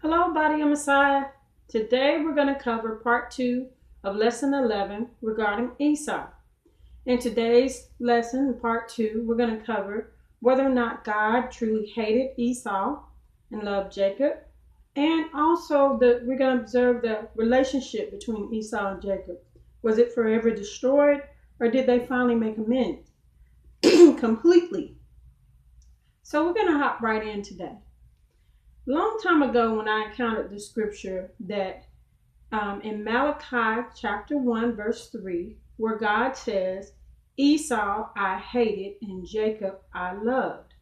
Hello, Body of Messiah. Today we're going to cover part 2 of lesson 11 regarding Esau. In today's lesson, part 2, we're going to cover whether or not God truly hated Esau and loved Jacob. And also we're going to observe the relationship between Esau and Jacob. Was it forever destroyed, or did they finally make amends completely? So we're going to hop right in today. Long time ago, when I encountered the scripture that in Malachi chapter 1 verse 3, where God says, Esau I hated and Jacob I loved.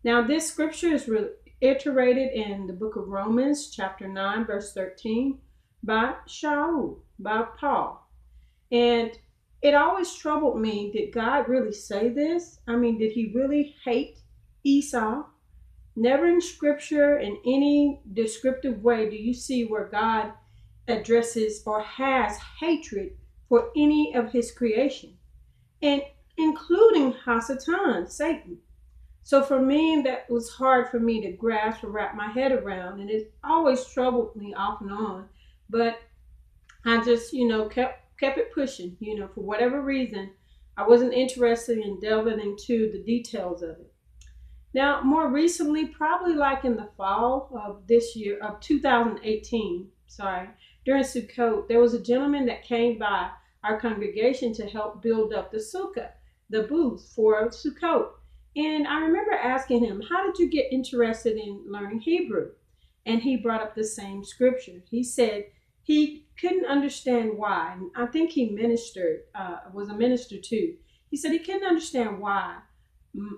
Now this scripture is reiterated in the book of Romans chapter 9 verse 13 by Paul. And it always troubled me, did God really say this? I mean, did he really hate Esau? Never in scripture, in any descriptive way, do you see where God addresses or has hatred for any of his creation, and including Hasatan, Satan. So for me, that was hard for me to grasp or wrap my head around, and it always troubled me off and on. But I just, kept it pushing. For whatever reason, I wasn't interested in delving into the details of it. Now, more recently, probably like in the fall of this year, of 2018, during Sukkot, there was a gentleman that came by our congregation to help build up the sukkah, the booth for Sukkot. And I remember asking him, how did you get interested in learning Hebrew? And he brought up the same scripture. He said he couldn't understand why. And I think he was a minister too. He said he couldn't understand why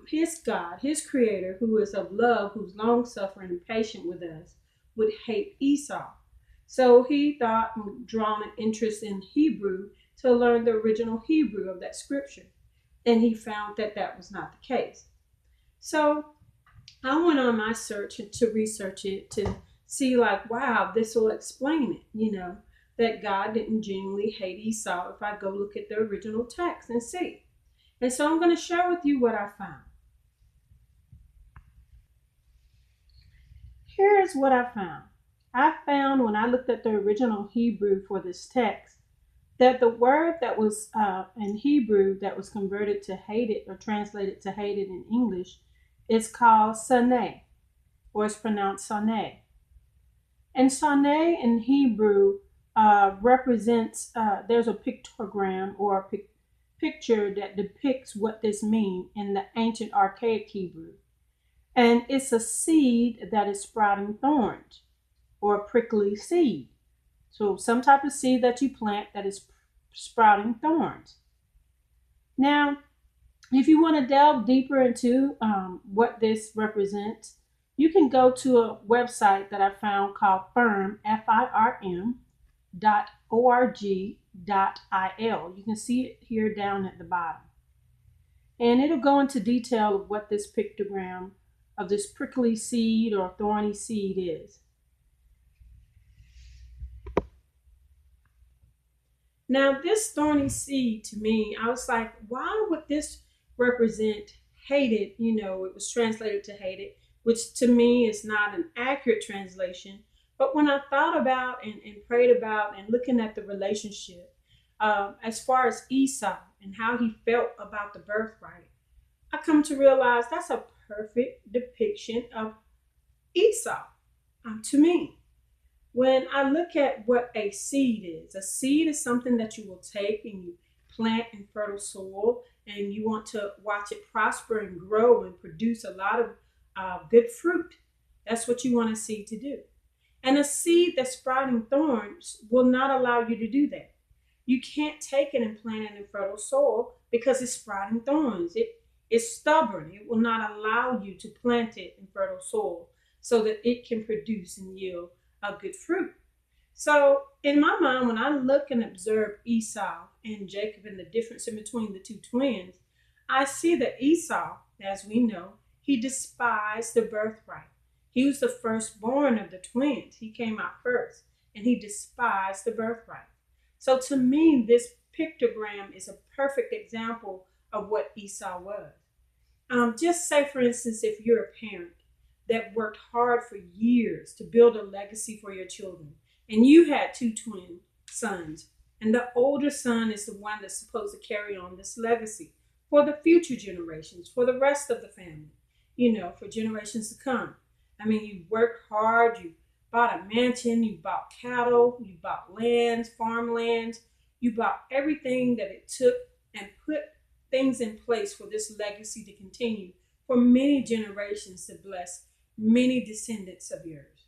his God, his creator, who is of love, who's long-suffering and patient with us, would hate Esau. So he thought, drawn an interest in Hebrew, to learn the original Hebrew of that scripture. And he found that that was not the case. So I went on my search to research it, to see wow, this will explain it, that God didn't genuinely hate Esau if I go look at the original text and see. And so I'm going to share with you what I found. Here is what I found. I found when I looked at the original Hebrew for this text, that the word that was in Hebrew that was converted to hated or translated to hated in English is called soneh, or it's pronounced soneh. And soneh in Hebrew represents, there's a pictogram or a picture that depicts what this means in the ancient archaic Hebrew. And it's a seed that is sprouting thorns, or a prickly seed. So some type of seed that you plant that is sprouting thorns. Now, if you want to delve deeper into what this represents, you can go to a website that I found called firm, FIRM, .org.il. You can see it here down at the bottom. And it'll go into detail of what this pictogram of this prickly seed or thorny seed is. Now, this thorny seed, to me, I was like, why would this represent hated? It was translated to hated, which to me is not an accurate translation. But when I thought about and prayed about and looking at the relationship, as far as Esau and how he felt about the birthright, I come to realize that's a perfect depiction of Esau to me. When I look at what a seed is something that you will take and you plant in fertile soil, and you want to watch it prosper and grow and produce a lot of good fruit. That's what you want a seed to do. And a seed that's sprouting thorns will not allow you to do that. You can't take it and plant it in fertile soil because it's sprouting thorns. It is stubborn. It will not allow you to plant it in fertile soil so that it can produce and yield a good fruit. So in my mind, when I look and observe Esau and Jacob and the difference in between the two twins, I see that Esau, as we know, he despised the birthright. He was the firstborn of the twins. He came out first, and he despised the birthright. So to me, this pictogram is a perfect example of what Esau was. Just say, for instance, if you're a parent, that worked hard for years to build a legacy for your children. And you had two twin sons. And the older son is the one that's supposed to carry on this legacy for the future generations, for the rest of the family, for generations to come. I mean, you worked hard, you bought a mansion, you bought cattle, you bought lands, farmlands, you bought everything that it took and put things in place for this legacy to continue for many generations to bless many descendants of yours.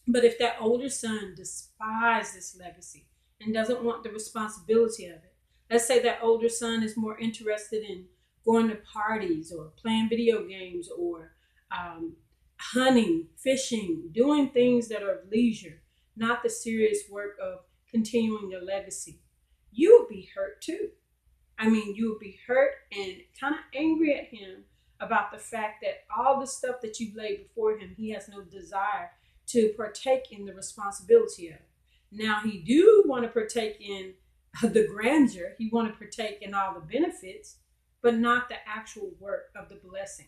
But if that older son despises this legacy and doesn't want the responsibility of it, let's say that older son is more interested in going to parties or playing video games or hunting, fishing, doing things that are of leisure, not the serious work of continuing the legacy, you will be hurt too. I mean, you will be hurt and kind of angry at him about the fact that all the stuff that you laid before him, he has no desire to partake in the responsibility of. Now, he do want to partake in the grandeur. He want to partake in all the benefits, but not the actual work of the blessing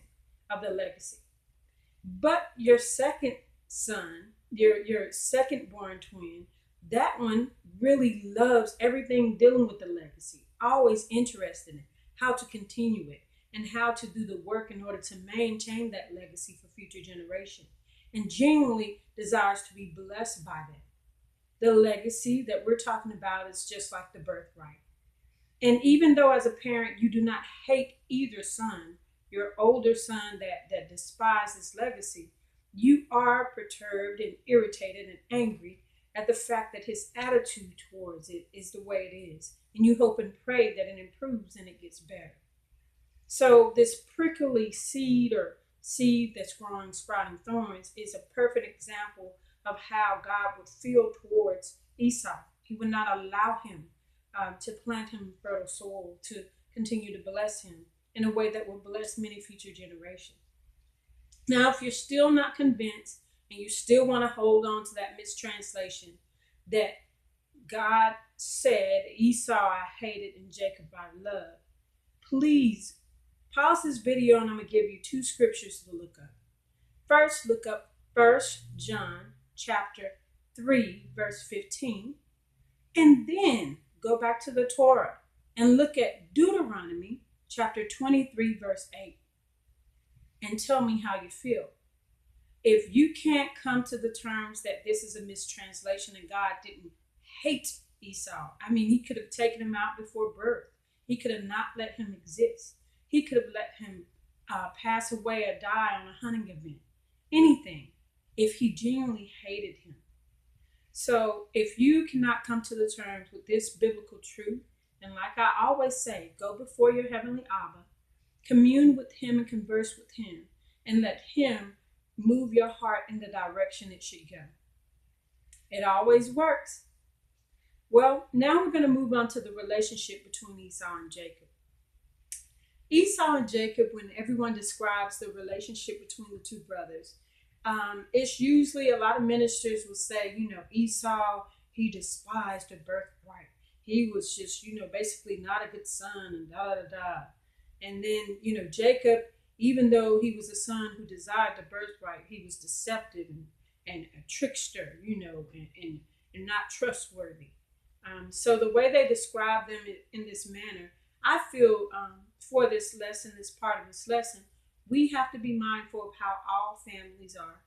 of the legacy. But your second son, your second born twin, that one really loves everything dealing with the legacy, always interested in how to continue it and how to do the work in order to maintain that legacy for future generations, and genuinely desires to be blessed by that. The legacy that we're talking about is just like the birthright. And even though as a parent you do not hate either son, your older son that despises legacy, you are perturbed and irritated and angry at the fact that his attitude towards it is the way it is. And you hope and pray that it improves and it gets better. So this prickly seed or seed that's growing, sprouting thorns is a perfect example of how God would feel towards Esau. He would not allow him to plant him in fertile soil, to continue to bless him in a way that will bless many future generations. Now, if you're still not convinced and you still want to hold on to that mistranslation that God said, Esau I hated and Jacob I loved, please pause this video and I'm going to give you two scriptures to look up. First, look up 1 John chapter 3, verse 15. And then go back to the Torah and look at Deuteronomy chapter 23, verse 8. And tell me how you feel. If you can't come to the terms that this is a mistranslation and God didn't hate Esau, I mean, he could have taken him out before birth. He could have not let him exist. He could have let him pass away or die on a hunting event. Anything, if he genuinely hated him. So if you cannot come to the terms with this biblical truth, and like I always say, go before your heavenly Abba, commune with him and converse with him, and let him move your heart in the direction it should go. It always works. Well, now we're going to move on to the relationship between Esau and Jacob. Esau and Jacob, when everyone describes the relationship between the two brothers, it's usually a lot of ministers will say, Esau, he despised the birthright. He was just, basically not a good son and da-da-da-da. And then, Jacob, even though he was a son who desired the birthright, he was deceptive and a trickster, and not trustworthy. So the way they describe them in this manner, I feel for this lesson, this part of this lesson, we have to be mindful of how all families are,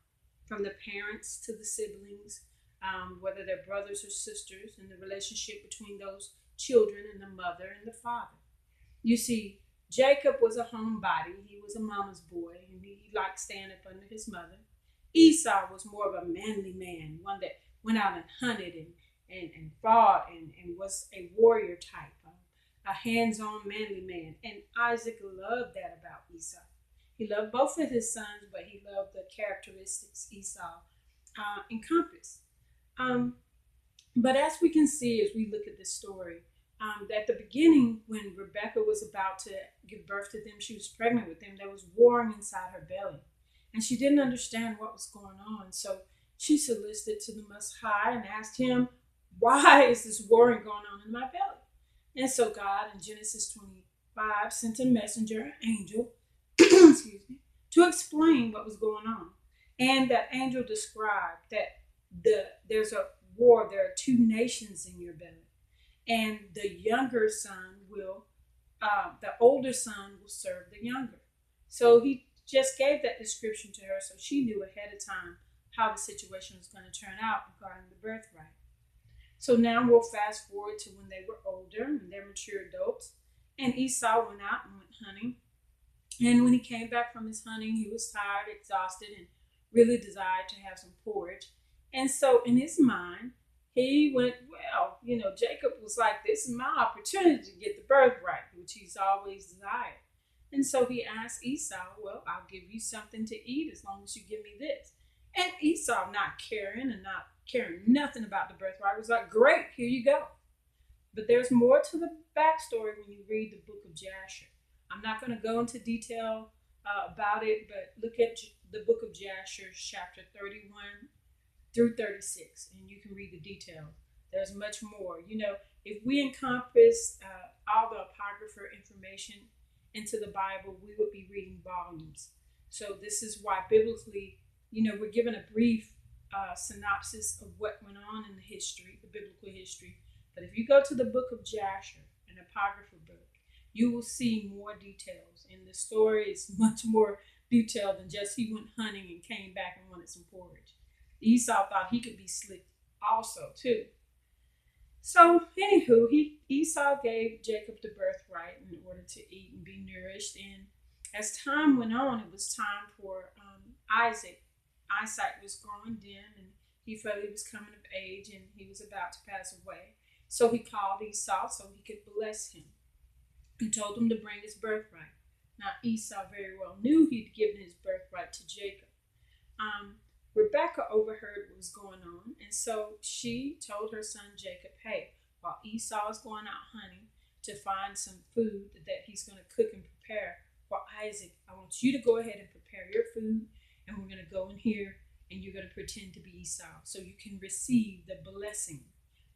from the parents to the siblings, whether they're brothers or sisters, and the relationship between those children and the mother and the father. You see, Jacob was a homebody. He was a mama's boy, and he liked staying up under his mother. Esau was more of a manly man, one that went out and hunted and fought and was a warrior type, a hands-on manly man. And Isaac loved that about Esau. He loved both of his sons, but he loved the characteristics Esau encompassed. But as we can see, as we look at this story, at the beginning, when Rebecca was about to give birth to them, she was pregnant with them. There was warring inside her belly, and she didn't understand what was going on. So she solicited to the Most High and asked him, why is this warring going on in my belly? And so God, in Genesis 25, sent a messenger, an angel, excuse me, to explain what was going on. And that angel described that there's a war, there are two nations in your belly. And the younger son will, the older son will serve the younger. So he just gave that description to her so she knew ahead of time how the situation was going to turn out regarding the birthright. So now we'll fast forward to when they were older and they're mature adults. And Esau went out and went hunting. And when he came back from his hunting, he was tired, exhausted, and really desired to have some porridge. And so in his mind, he went, well, Jacob was like, this is my opportunity to get the birthright, which he's always desired. And so he asked Esau, well, I'll give you something to eat as long as you give me this. And Esau, not caring nothing about the birthright, was like, great, here you go. But there's more to the backstory when you read the book of Jasher. I'm not going to go into detail about it, but look at the book of Jasher, chapter 31 through 36, and you can read the details. There's much more. If we encompass all the apocryphal information into the Bible, we would be reading volumes. So this is why biblically, we're given a brief synopsis of what went on in the history, the biblical history. But if you go to the book of Jasher, an apocryphal book, you will see more details. And the story is much more detailed than just he went hunting and came back and wanted some porridge. Esau thought he could be slick also, too. So, anywho, Esau gave Jacob the birthright in order to eat and be nourished. And as time went on, it was time for Isaac. Eyesight was growing dim, and he felt he was coming of age, and he was about to pass away. So he called Esau so he could bless him. He told him to bring his birthright. Now, Esau very well knew he'd given his birthright to Jacob. Rebecca overheard what was going on, and so she told her son Jacob, hey, while Esau is going out hunting to find some food that he's going to cook and prepare for Isaac, I want you to go ahead and prepare your food, and we're going to go in here, and you're going to pretend to be Esau, so you can receive the blessing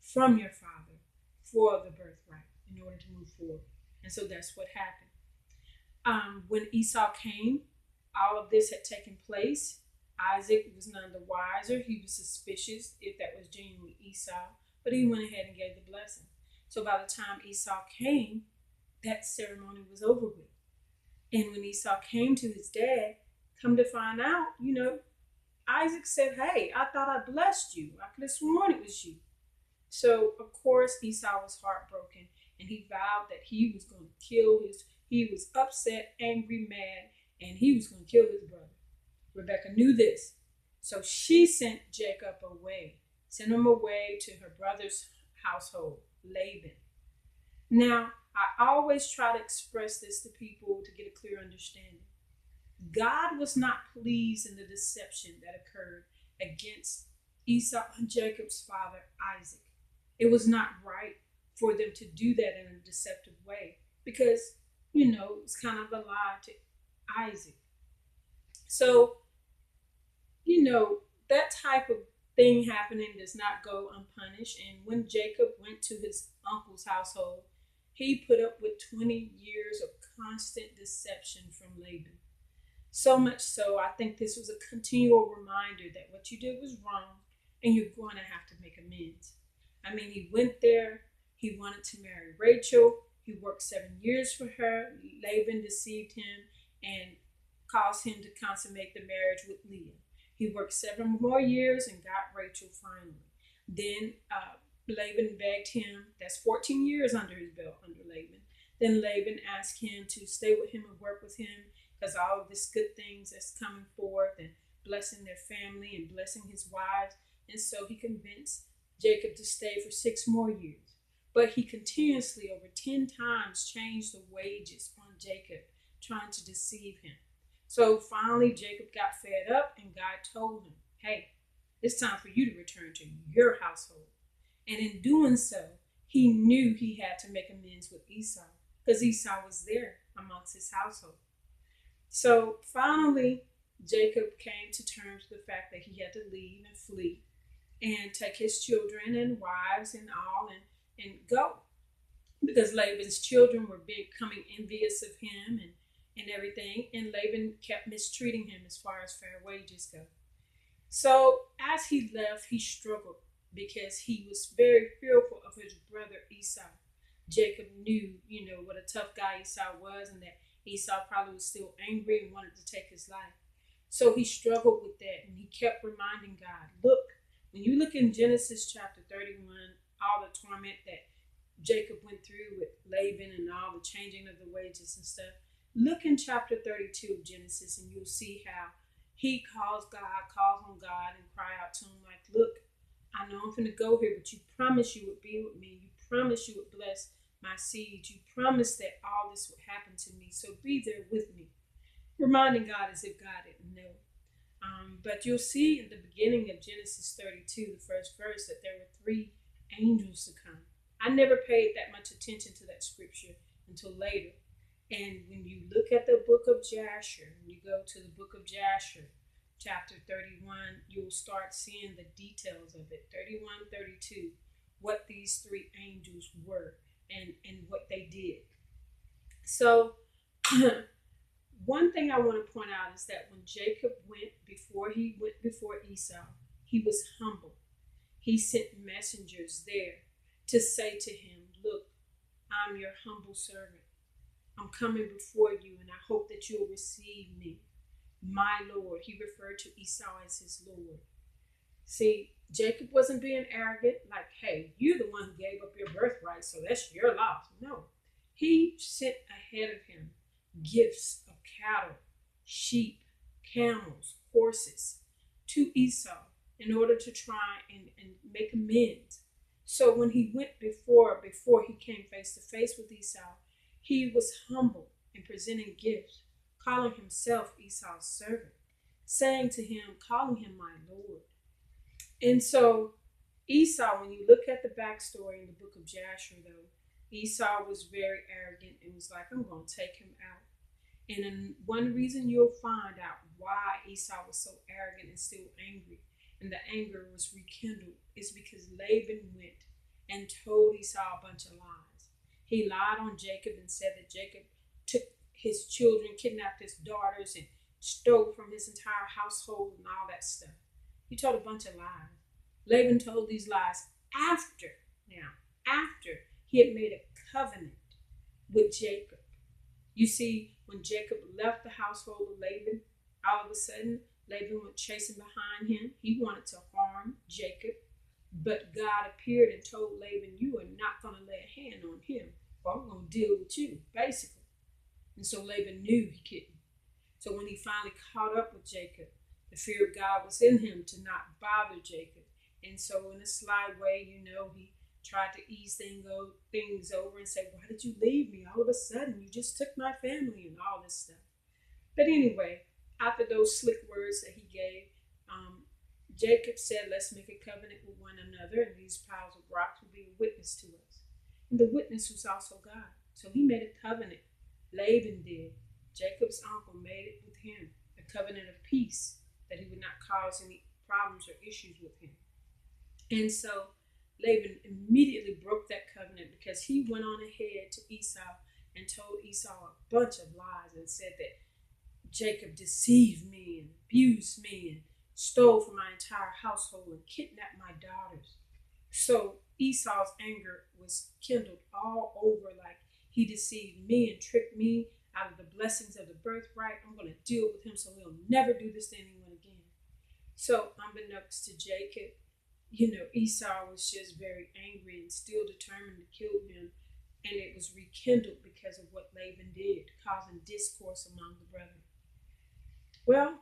from your father for the birthright in order to move forward. And so that's what happened. When Esau came, all of this had taken place. Isaac was none the wiser. He was suspicious if that was genuinely Esau, but he went ahead and gave the blessing. So by the time Esau came, that ceremony was over with. And when Esau came to his dad, come to find out, Isaac said, hey, I thought I blessed you. I could have sworn it was you. So, of course, Esau was heartbroken, and he vowed that he was going to he was upset, angry, mad, and he was going to kill his brother. Rebecca knew this, so she sent Jacob away, sent him away to her brother's household, Laban. Now, I always try to express this to people to get a clear understanding. God was not pleased in the deception that occurred against Esau and Jacob's father, Isaac. It was not right for them to do that in a deceptive way because, it's kind of a lie to Isaac. So, that type of thing happening does not go unpunished. And when Jacob went to his uncle's household, he put up with 20 years of constant deception from Laban. So much so, I think this was a continual reminder that what you did was wrong and you're going to have to make amends. I mean, he went there. He wanted to marry Rachel. He worked 7 years for her. Laban deceived him and caused him to consummate the marriage with Leah. He worked 7 more years and got Rachel finally. Then Laban begged him. That's 14 years under his belt under Laban. Then Laban asked him to stay with him and work with him because all of this good things that's coming forth and blessing their family and blessing his wives. And so he convinced Jacob to stay for 6 more years. But he continuously, over 10 times, changed the wages on Jacob, trying to deceive him. So finally, Jacob got fed up and God told him, hey, it's time for you to return to your household. And in doing so, he knew he had to make amends with Esau because Esau was there amongst his household. So finally, Jacob came to terms with the fact that he had to leave and flee and take his children and wives and all and go. Because Laban's children were becoming envious of him and everything. And Laban kept mistreating him as far as fair wages go. So as he left, he struggled because he was very fearful of his brother Esau. Jacob knew, what a tough guy Esau was, and that Esau probably was still angry and wanted to take his life. So he struggled with that, and he kept reminding God, look, when you look in Genesis chapter 31, all the torment that Jacob went through with Laban and all the changing of the wages and stuff, look in chapter 32 of Genesis, and you'll see how he calls on God and cry out to him like, look, I know I'm going to go here, but you promised you would be with me. You promised you would bless my seed. You promised that all this would happen to me. So be there with me. Reminding God as if God didn't know. But you'll see in the beginning of Genesis 32, the first verse, that there were 3 angels to come. I never paid that much attention to that scripture until later. And when you look at the book of Jasher, when you go to the book of Jasher, chapter 31, you'll start seeing the details of it. 31, 32, what these 3 angels were and what they did. So one thing I want to point out is that when Jacob went before Esau, he was humble. He sent messengers there to say to him, look, I'm your humble servant. I'm coming before you, and I hope that you'll receive me, my Lord. He referred to Esau as his Lord. See, Jacob wasn't being arrogant, like, hey, you're the one who gave up your birthright, so that's your loss. No, he sent ahead of him gifts of cattle, sheep, camels, horses to Esau in order to try and make amends. So when he went before he came face to face with Esau, he was humble in presenting gifts, calling himself Esau's servant, calling him my Lord. And so Esau, when you look at the backstory in the book of Jasher, though, Esau was very arrogant and was like, I'm going to take him out. And one reason you'll find out why Esau was so arrogant and still angry, and the anger was rekindled, is because Laban went and told Esau a bunch of lies. He lied on Jacob and said that Jacob took his children, kidnapped his daughters, and stole from his entire household and all that stuff. He told a bunch of lies. Laban told these lies after he had made a covenant with Jacob. You see, when Jacob left the household of Laban, all of a sudden, Laban went chasing behind him. He wanted to harm Jacob. But God appeared and told Laban, you are not going to lay a hand on him, or I'm going to deal with you, basically. And so Laban knew he couldn't. So when he finally caught up with Jacob, the fear of God was in him to not bother Jacob. And so in a sly way, he tried to ease things over and say, why did you leave me? All of a sudden, you just took my family and all this stuff. But anyway, after those slick words that he gave, Jacob said, let's make a covenant with one another, and these piles of rocks will be a witness to us. And the witness was also God. So he made a covenant. Laban did. Jacob's uncle made it with him, a covenant of peace, that he would not cause any problems or issues with him. And so Laban immediately broke that covenant because he went on ahead to Esau and told Esau a bunch of lies and said that Jacob deceived me and abused me and stole from my entire household and kidnapped my daughters. So Esau's anger was kindled all over, like he deceived me and tricked me out of the blessings of the birthright. I'm going to deal with him so he'll never do this to anyone again. So unbeknownst to Jacob, Esau was just very angry and still determined to kill him. And it was rekindled because of what Laban did, causing discourse among the brethren. Well,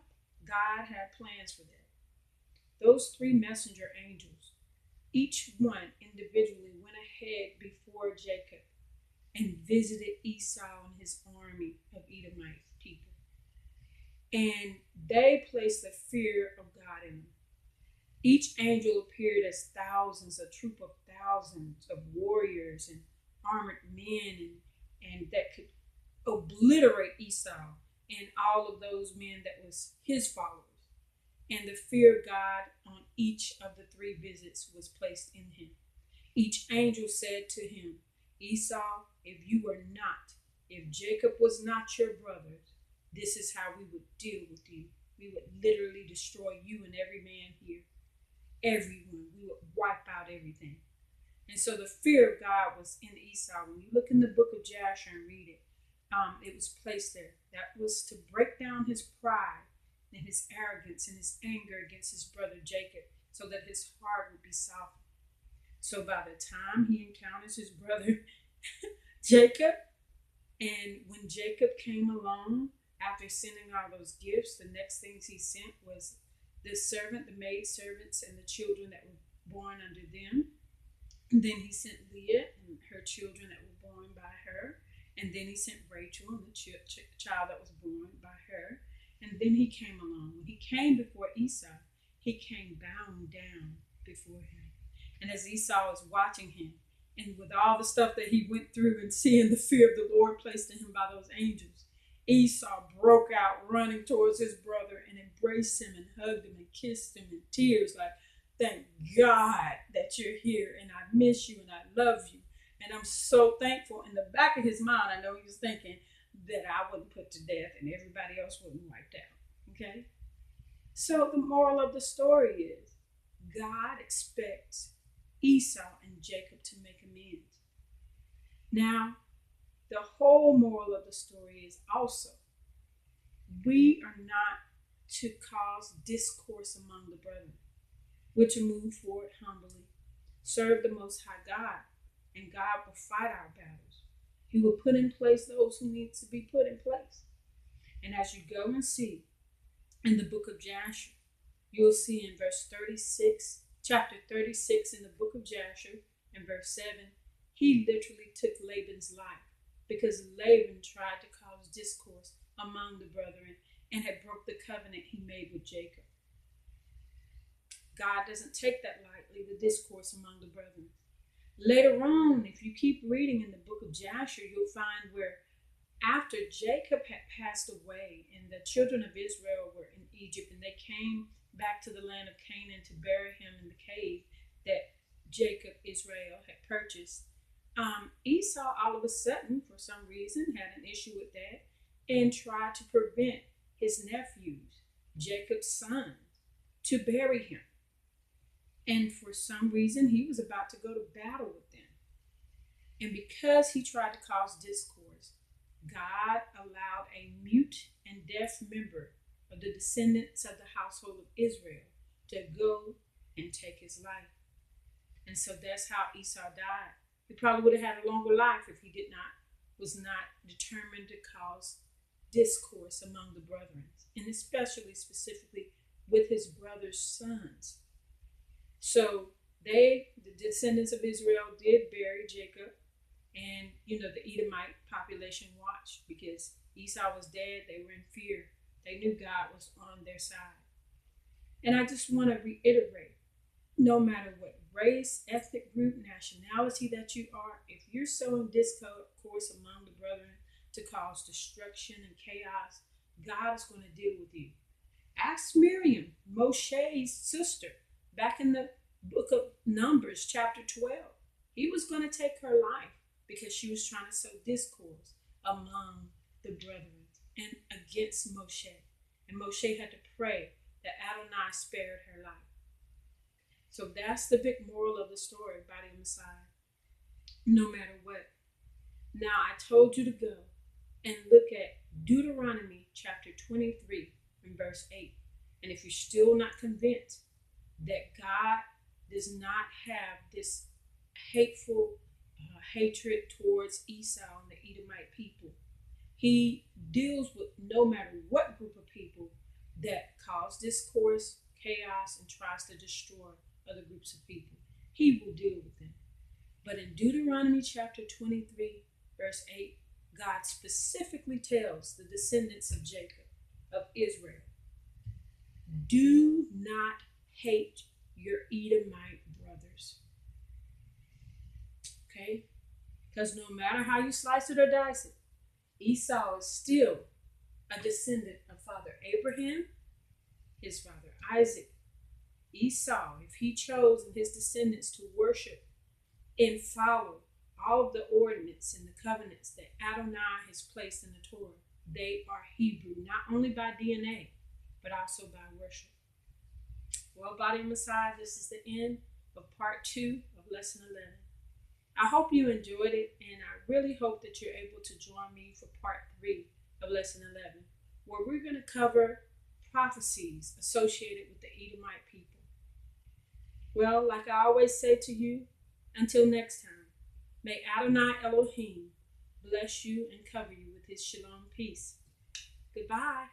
God had plans for that. Those 3 messenger angels, each one individually went ahead before Jacob and visited Esau and his army of Edomite people. And they placed the fear of God in them. Each angel appeared as thousands, a troop of thousands of warriors and armored men and that could obliterate Esau and all of those men that was his followers. And the fear of God on each of the 3 visits was placed in him. Each angel said to him, Esau, if you are not if Jacob was not your brother, this is how we would deal with you. We would literally destroy you and every man here. Everyone. We would wipe out everything. And so the fear of God was in Esau. When you look in the book of Jasher and read it, it was placed there. That was to break down his pride and his arrogance and his anger against his brother Jacob, so that his heart would be softened. So by the time he encounters his brother Jacob, and when Jacob came along after sending all those gifts, the next things he sent was the servant, the maid servants, and the children that were born under them. And then he sent Leah and her children that were born by her. And then he sent Rachel and the child that was born by her. And then he came along. When he came before Esau, he came bowing down before him. And as Esau was watching him, and with all the stuff that he went through and seeing the fear of the Lord placed in him by those angels, Esau broke out running towards his brother and embraced him and hugged him and kissed him in tears like, thank God that you're here, and I miss you and I love you. And I'm so thankful. In the back of his mind, I know he was thinking that I wasn't put to death and everybody else wasn't wiped out. Okay? So the moral of the story is God expects Esau and Jacob to make amends. Now, the whole moral of the story is also we are not to cause discourse among the brethren. We're to move forward humbly, serve the Most High God, and God will fight our battles. He will put in place those who need to be put in place. And as you go and see in the book of Jasher, you'll see in verse 36, chapter 36 in the book of Jasher, in verse 7, he literally took Laban's life because Laban tried to cause discourse among the brethren and had broke the covenant he made with Jacob. God doesn't take that lightly, the discourse among the brethren. Later on, if you keep reading in the book of Jasher, you'll find where after Jacob had passed away and the children of Israel were in Egypt and they came back to the land of Canaan to bury him in the cave that Jacob, Israel, had purchased, Esau all of a sudden, for some reason, had an issue with that and tried to prevent his nephews, Jacob's sons, to bury him. And for some reason, he was about to go to battle with them. And because he tried to cause discourse, God allowed a mute and deaf member of the descendants of the household of Israel to go and take his life. And so that's how Esau died. He probably would have had a longer life if he was not determined to cause discourse among the brethren, and especially specifically with his brother's sons. So the descendants of Israel did bury Jacob, and the Edomite population watched because Esau was dead. They were in fear. They knew God was on their side. And I just want to reiterate, no matter what race, ethnic group, nationality that you are, if you're sowing discourse among the brethren to cause destruction and chaos, God is going to deal with you. Ask Miriam, Moshe's sister, back in the book of Numbers, chapter 12. He was going to take her life because she was trying to sow discourse among the brethren and against Moshe. And Moshe had to pray that Adonai spared her life. So that's the big moral of the story, body of Messiah. No matter what. Now I told you to go and look at Deuteronomy chapter 23 and verse 8. And if you're still not convinced that God does not have this hateful hatred towards Esau and the Edomite people, he deals with no matter what group of people that cause discourse, chaos, and tries to destroy other groups of people. He will deal with them. But in Deuteronomy chapter 23, verse 8, God specifically tells the descendants of Jacob, of Israel, do not hate your Edomite brothers. Okay? Because no matter how you slice it or dice it, Esau is still a descendant of Father Abraham, his father Isaac. Esau, if he chose and his descendants to worship and follow all of the ordinance and the covenants that Adonai has placed in the Torah, they are Hebrew, not only by DNA, but also by worship. Well, Body of Messiah, this is the end of part 2 of lesson 11. I hope you enjoyed it, and I really hope that you're able to join me for part 3 of lesson 11, where we're going to cover prophecies associated with the Edomite people. Well, like I always say to you, until next time, may Adonai Elohim bless you and cover you with his shalom peace. Goodbye.